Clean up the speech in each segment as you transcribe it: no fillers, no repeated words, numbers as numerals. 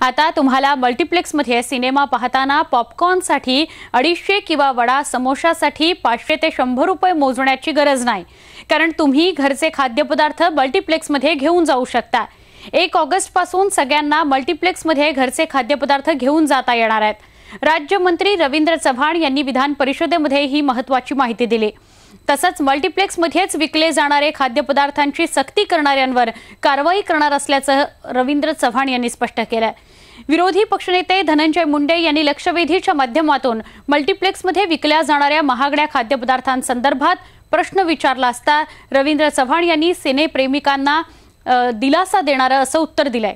आता तुम्हाला मल्टीप्लेक्समध्ये सिनेमा पाहताना पॉपकॉर्नसाठी 250 किंवा वडा समोशासाठी 500 ते 100 रुपये मोजण्याची गरज नाही, कारण तुम्ही घरचे खाद्यपदार्थ मल्टीप्लेक्समध्ये घेऊन जाऊ शकता। 1 ऑगस्ट पासून सगळ्यांना मल्टीप्लेक्समध्ये घरचे खाद्यपदार्थ घेऊन जाता येणार आहेत। राज्यमंत्री रवींद्र चव्हाण यांनी विधान परिषदेमध्ये ही महत्त्वाची माहिती दिली। तसंच मल्टीप्लेक्समध्येच विकले जाणारे खाद्यपदार्थांची सक्ती करणाऱ्यांवर कारवाई करणार असल्याचं रवींद्र चव्हाण यांनी स्पष्ट केलं। विरोधी पक्षनेते धनंजय मुंडे यांनी लक्षवेधीच्या माध्यमातून मल्टीप्लेक्समध्ये विकल्या जाणाऱ्या महागड्या खाद्यपदार्थांसंदर्भात प्रश्न विचारला असता रवींद्र चव्हाण यांनी सिनेप्रेमिकांना दिलासा देणारं असं उत्तर दिलंय।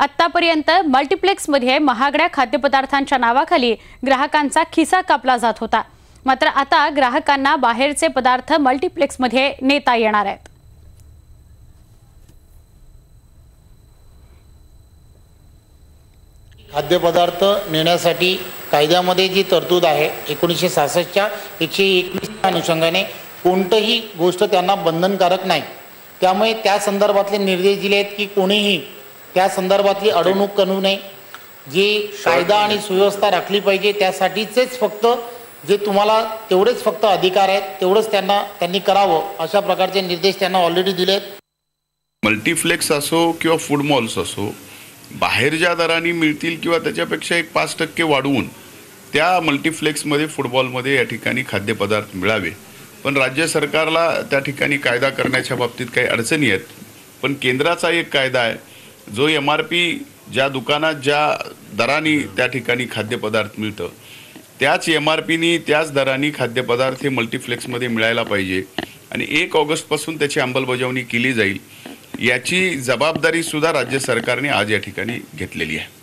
आतापर्यंत मल्टीप्लेक्समध्ये महागड्या खाद्यपदार्थांच्या नावाखाली ग्राहकांचा खिसा कापला जात होता, मात्र आता ग्राहकांना बाहेरचे पदार्थ मल्टीप्लेक्समध्ये नेता येणार आहेत। खाद्यपदार्थ नेण्यासाठी कायद्यामध्ये जी तरतूद आहे 1966च्या 121 अनुषंगाने कोणतीही गोष्ट त्यांना बंधनकारक नाही। त्यामुळे त्या संदर्भातले निर्देश दिले आहेत की कोणीही त्या संदर्भातली अडवणूक करू नये। जी कायदा आणि सुव्यवस्था राखली पाहिजे त्यासाठीच फक्त जे तुम्हाला तेवढेच फक्त अधिकार आहेत तेवढंच त्यांनी करावं, अशा प्रकारचे निर्देश त्यांना ऑलरेडी दिले आहेत। मल्टीप्लेक्स असो किंवा फूड मॉल्स असो, बाहेर ज्या दराने मिळतील किंवा त्याच्यापेक्षा 5% वाढवून त्या मल्टीप्लेक्समध्ये फुटबॉलमध्ये या ठिकाणी खाद्यपदार्थ मिळावे। पण राज्य सरकारला त्या ठिकाणी कायदा करण्याच्या बाबतीत काही अडचणी आहेत। पण केंद्राचा एक कायदा आहे जो MRP ज्या दुकानात ज्या दराने त्या ठिकाणी खाद्यपदार्थ मिळतं त्याच MRPनी त्याच दराने खाद्यपदार्थ हे मल्टीप्लेक्समध्ये मिळायला पाहिजे आणि 1 ऑगस्टपासून त्याची अंमलबजावणी केली जाईल याची जबाबदारी सुद्धा राज्य सरकारने आज या ठिकाणी घेतलेली आहे।